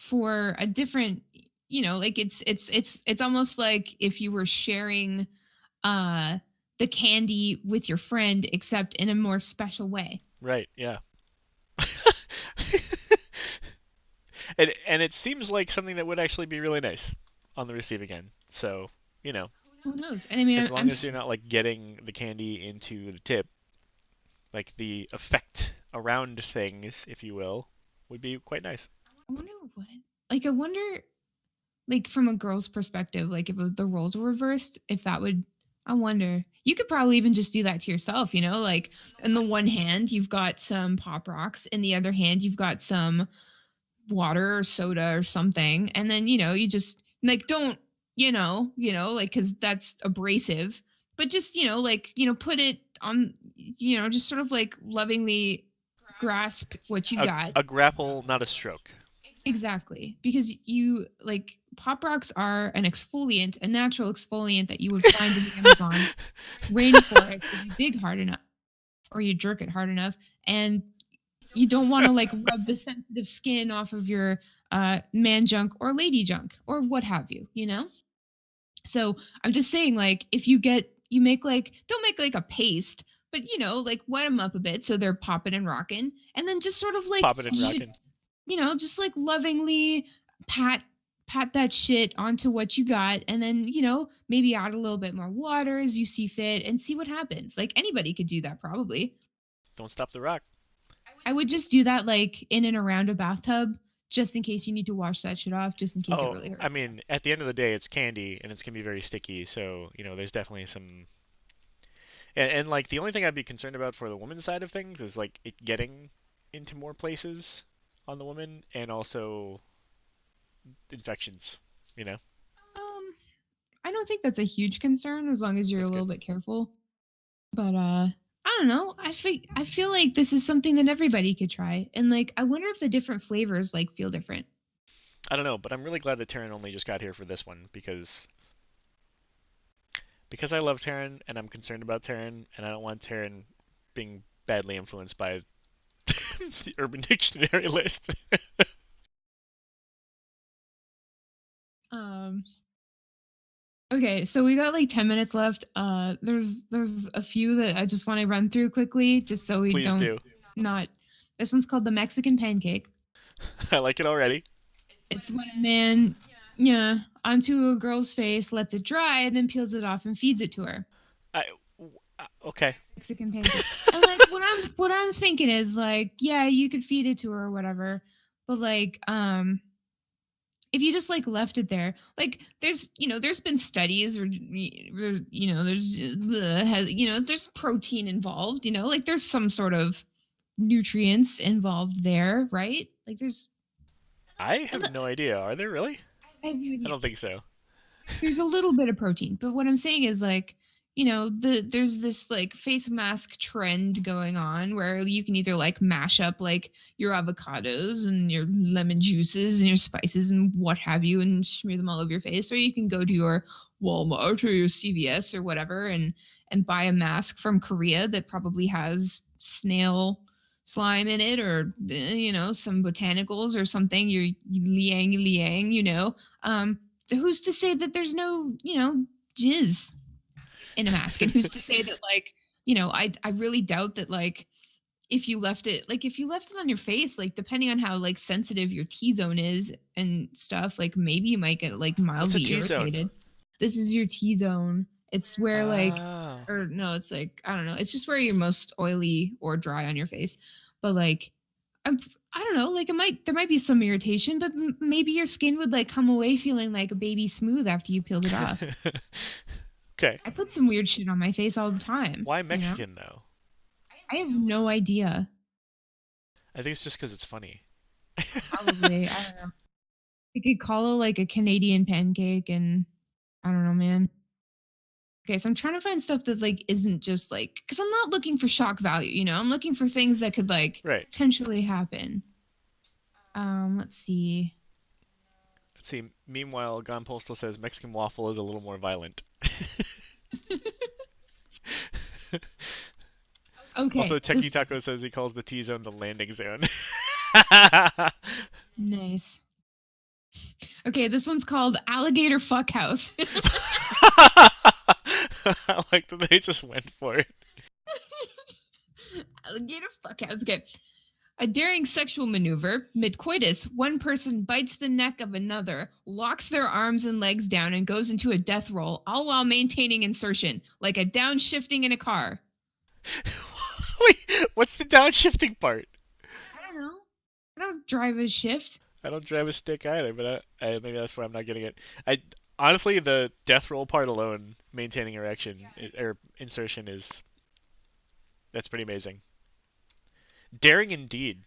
for a different, like it's almost like if you were sharing uh the candy with your friend except in a more special way. Right, yeah. And it seems like something that would actually be really nice on the receiving end. So, you know, Who knows? And I mean, as I'm long as you're not like getting the candy into the tip, like the effect around things, if you will, would be quite nice. I wonder what like I wonder like from a girl's perspective, like if the roles were reversed, if that would, I wonder. You could probably even just do that to yourself, like in the one hand you've got some pop rocks, in the other hand you've got some water or soda or something, and then you just like don't like because that's abrasive, but just like put it on, just sort of like lovingly grasp what you got. A grapple, not a stroke. Exactly. Because you like pop rocks are an exfoliant, a natural exfoliant that you would find in the Amazon rainforest if you dig hard enough or you jerk it hard enough. And you don't want to like rub the sensitive skin off of your man junk or lady junk or what have you. So I'm just saying, like, if you make like, don't make like a paste, but like wet them up a bit so they're popping and rocking. And then just sort of like, Popping and rocking. Just like lovingly pat that shit onto what you got, and then maybe add a little bit more water as you see fit and see what happens. Like anybody could do that probably. Don't stop the rock. I would just do that like in and around a bathtub just in case you need to wash that shit off, just in case it really hurts. I mean, at the end of the day, it's candy and it's gonna be very sticky, so there's definitely some. And like the only thing I'd be concerned about for the woman's side of things is like it getting into more places on the woman, and also infections. I don't think that's a huge concern as long as you're That's a little good. bit careful. But I don't know. I feel like this is something that everybody could try. And like I wonder if the different flavors like feel different. I don't know, but I'm really glad that Taryn only just got here for this one because I love Taryn and I'm concerned about Taryn and I don't want Taryn being badly influenced by the Urban Dictionary list. Um Okay, so we got like 10 minutes left. There's a few that I just want to run through quickly just so we Please don't do. not this one's called the Mexican pancake. I like it already. It's when a man, yeah, onto a girl's face, lets it dry, and then peels it off and feeds it to her. I okay. Mexican pancake. And like what I'm thinking is like, yeah, you could feed it to her or whatever, but like if you just like left it there, like there's been studies or there's protein involved, like there's some sort of nutrients involved there, right? Like I have no idea. Are there really? I have no I idea. don't think so. There's a little bit of protein, but what I'm saying is like there's this like face mask trend going on where you can either like mash up like your avocados and your lemon juices and your spices and what have you and smear them all over your face, or you can go to your Walmart or your CVS or whatever and buy a mask from Korea that probably has snail slime in it, or some botanicals or something, your liang, who's to say that there's no jizz in a mask, and who's to say that like I really doubt that like if you left it on your face, like depending on how like sensitive your T-zone is and stuff, like maybe you might get like mildly irritated. This is your T-zone. It's where like or no, it's like I don't know, it's just where you're most oily or dry on your face. But like I don't know, like there might be some irritation, but maybe your skin would like come away feeling like a baby smooth after you peeled it off. Okay. I put some weird shit on my face all the time. Why Mexican though? I have no idea. I think it's just because it's funny. Probably. I don't know. You could call it like a Canadian pancake, and I don't know, man. Okay, so I'm trying to find stuff that like isn't just like, because I'm not looking for shock value. I'm looking for things that could like potentially happen. Let's see. Meanwhile, Gone Postal says Mexican waffle is a little more violent. Okay. Also, Techie Taco says he calls the T-zone the landing zone. Nice. Okay, this one's called Alligator Fuckhouse. I like that they just went for it. Alligator Fuckhouse. Okay. A daring sexual maneuver, mid-coitus, one person bites the neck of another, locks their arms and legs down, and goes into a death roll, all while maintaining insertion, like a downshifting in a car. Wait, what's the downshifting part? I don't know. I don't drive a shift. I don't drive a stick either, but maybe that's why I'm not getting it. I honestly, the death roll part alone, maintaining erection or insertion is that's pretty amazing. Daring indeed.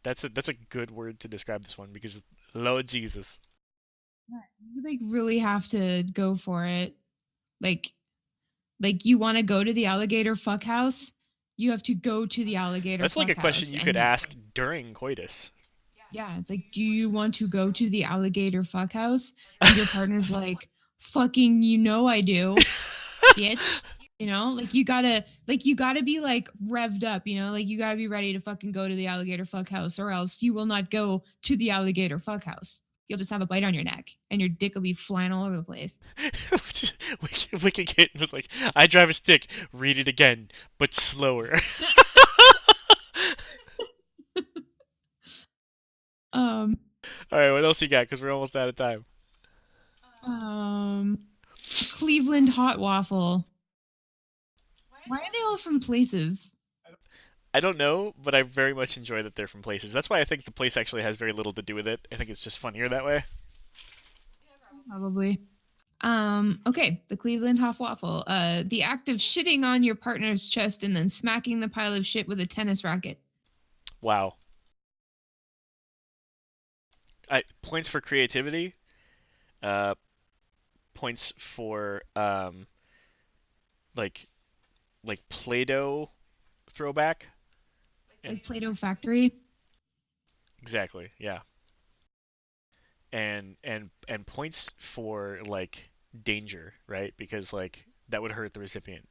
That's a good word to describe this one because Lord Jesus. You like really have to go for it. Like you want to go to the alligator fuck house, you have to go to the alligator That's like fuck a question house. you could And ask during coitus. yeah, it's like, do you want to go to the alligator fuck house? And your partner's like, fucking, I do, bitch. You gotta be like revved up, like you gotta be ready to fucking go to the alligator fuck house, or else you will not go to the alligator fuck house. You'll just have a bite on your neck and your dick will be flying all over the place. Wicked Kitten was like, I drive a stick, read it again, but slower. um, Alright, what else you got? Because we're almost out of time. um, Cleveland hot waffle. Why are they all from places? I don't know, but I very much enjoy that they're from places. That's why I think the place actually has very little to do with it. I think it's just funnier that way. Probably. Okay, the Cleveland hot waffle. The act of shitting on your partner's chest and then smacking the pile of shit with a tennis racket. Wow. Points for creativity. Uh, points for like Play-Doh throwback. Like Play-Doh Factory. Exactly. Yeah. And points for like danger, right? Because like that would hurt the recipient.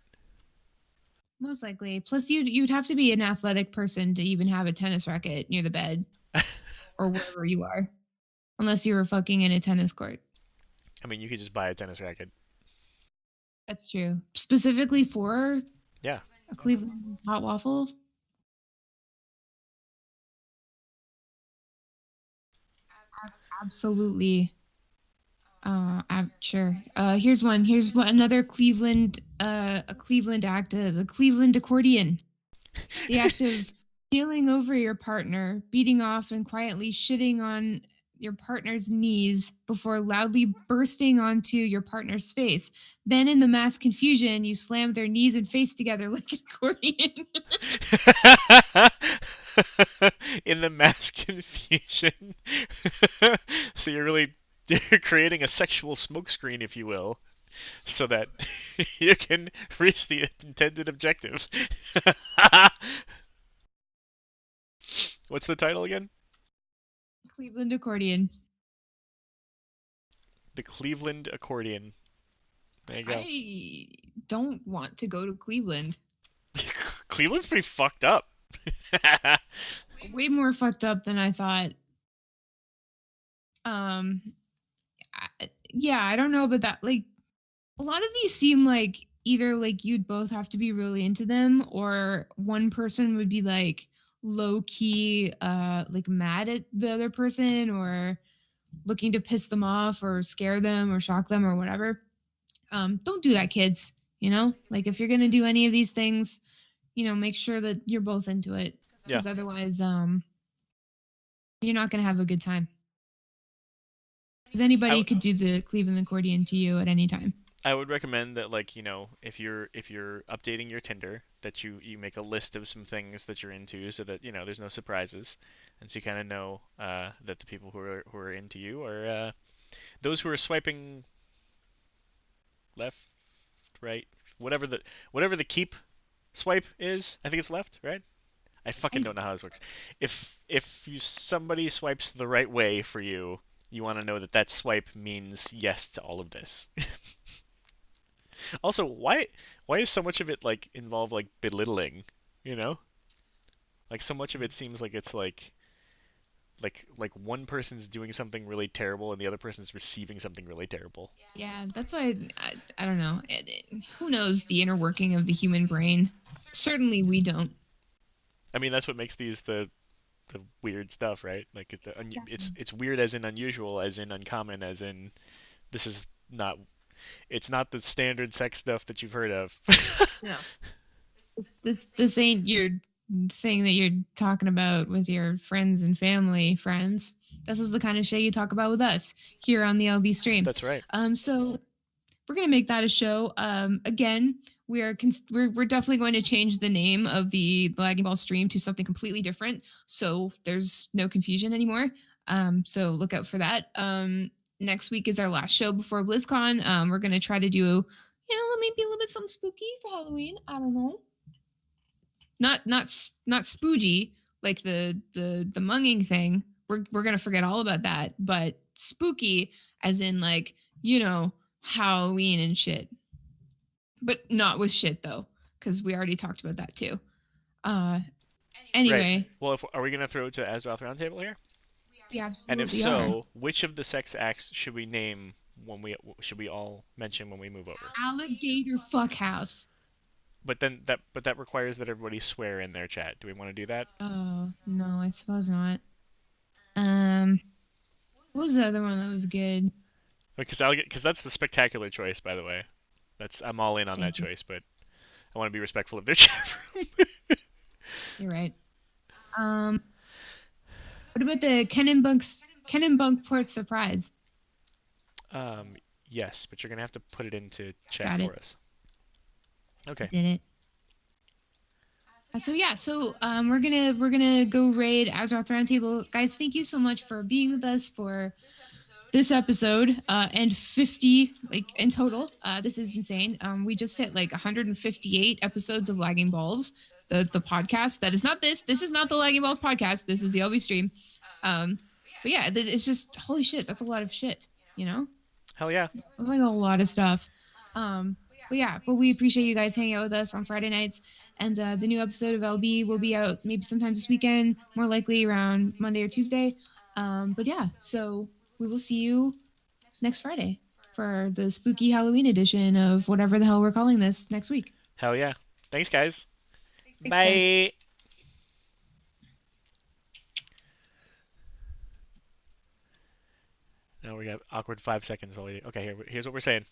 Most likely. Plus, you'd have to be an athletic person to even have a tennis racket near the bed or wherever you are, unless you were fucking in a tennis court. I mean, you could just buy a tennis racket. That's true. Specifically for Yeah. a Cleveland hot waffle. Absolutely. I'm sure. Here's one. Here's what another Cleveland. A Cleveland act. The Cleveland accordion. The act of kneeling over your partner, beating off and quietly shitting on your partner's knees before loudly bursting onto your partner's face. Then, in the mass confusion, you slam their knees and face together like an accordion. In the mass confusion. So you're creating a sexual smokescreen, if you will, so that you can reach the intended objective. What's the title again? Cleveland accordion. The Cleveland accordion. There you go. I don't want to go to Cleveland. Cleveland's pretty fucked up. Way more fucked up than I thought. Um, yeah, I don't know about that. Like, a lot of these seem like either like you'd both have to be really into them, or one person would be like low key, like mad at the other person, or looking to piss them off, or scare them, or shock them, or whatever. Don't do that, kids. Like if you're gonna do any of these things, make sure that you're both into it, because Yeah. otherwise, you're not gonna have a good time. Because anybody could do the Cleveland accordion to you at any time. I would recommend that, like, if you're updating your Tinder, that you make a list of some things that you're into, so that there's no surprises, and so you kind of know that the people who are into you are those who are swiping left, right, whatever the keep swipe is. I think it's left, right? I fucking don't know how this works. If somebody swipes the right way for you, you want to know that that swipe means yes to all of this. Also, why is so much of it like involve like belittling? You know, like so much of it seems like it's like one person's doing something really terrible and the other person's receiving something really terrible. Yeah, that's why I don't know. Who knows the inner working of the human brain? Certainly, we don't. I mean, that's what makes these the weird stuff, right? Like it's weird as in unusual, as in uncommon, as in this is not it's not the standard sex stuff that you've heard of. No. This ain't your thing that you're talking about with your friends and family friends. This is the kind of shit you talk about with us here on the LB stream. That's right. So we're gonna make that a show. Again, we're definitely going to change the name of the Lagging Ball stream to something completely different, so there's no confusion anymore. So look out for that. Next week is our last show before BlizzCon. We're gonna try to do, maybe a little bit something spooky for Halloween. I don't know. Not spooky like the munging thing. We're gonna forget all about that, but spooky as in like, Halloween and shit. But not with shit though, because we already talked about that too. Anyway. Right. Well, are we gonna throw it to Azeroth Roundtable here? We absolutely And if so, are. which of the sex acts should we name should we all mention when we move over? Alligator fuckhouse. But that requires that everybody swear in their chat. Do we want to do that? Oh no, I suppose not. What was the other one that was good? Because that's the spectacular choice, by the way. I'm all in on that Thank you. choice, but I want to be respectful of their chat room. You're right. What about the Kennenbunkport surprise? Yes, but you're gonna have to put it into chat for us. Okay. Did it. So yeah, we're gonna go raid Azeroth Roundtable, guys. Thank you so much for being with us for this episode and 50 like in total. This is insane. We just hit like 158 episodes of Lagging Balls, the podcast. That is not this. This is not the Lagging Balls podcast. This is the LB stream. But yeah, it's just holy shit. That's a lot of shit. Hell yeah. That's like a lot of stuff. But we appreciate you guys hanging out with us on Friday nights. And the new episode of LB will be out maybe sometime this weekend, more likely around Monday or Tuesday. But yeah, so we will see you next Friday for the spooky Halloween edition of whatever the hell we're calling this next week. Hell yeah. Thanks, guys. Bye. Guys. Now we got awkward 5 seconds. Okay, here's what we're saying.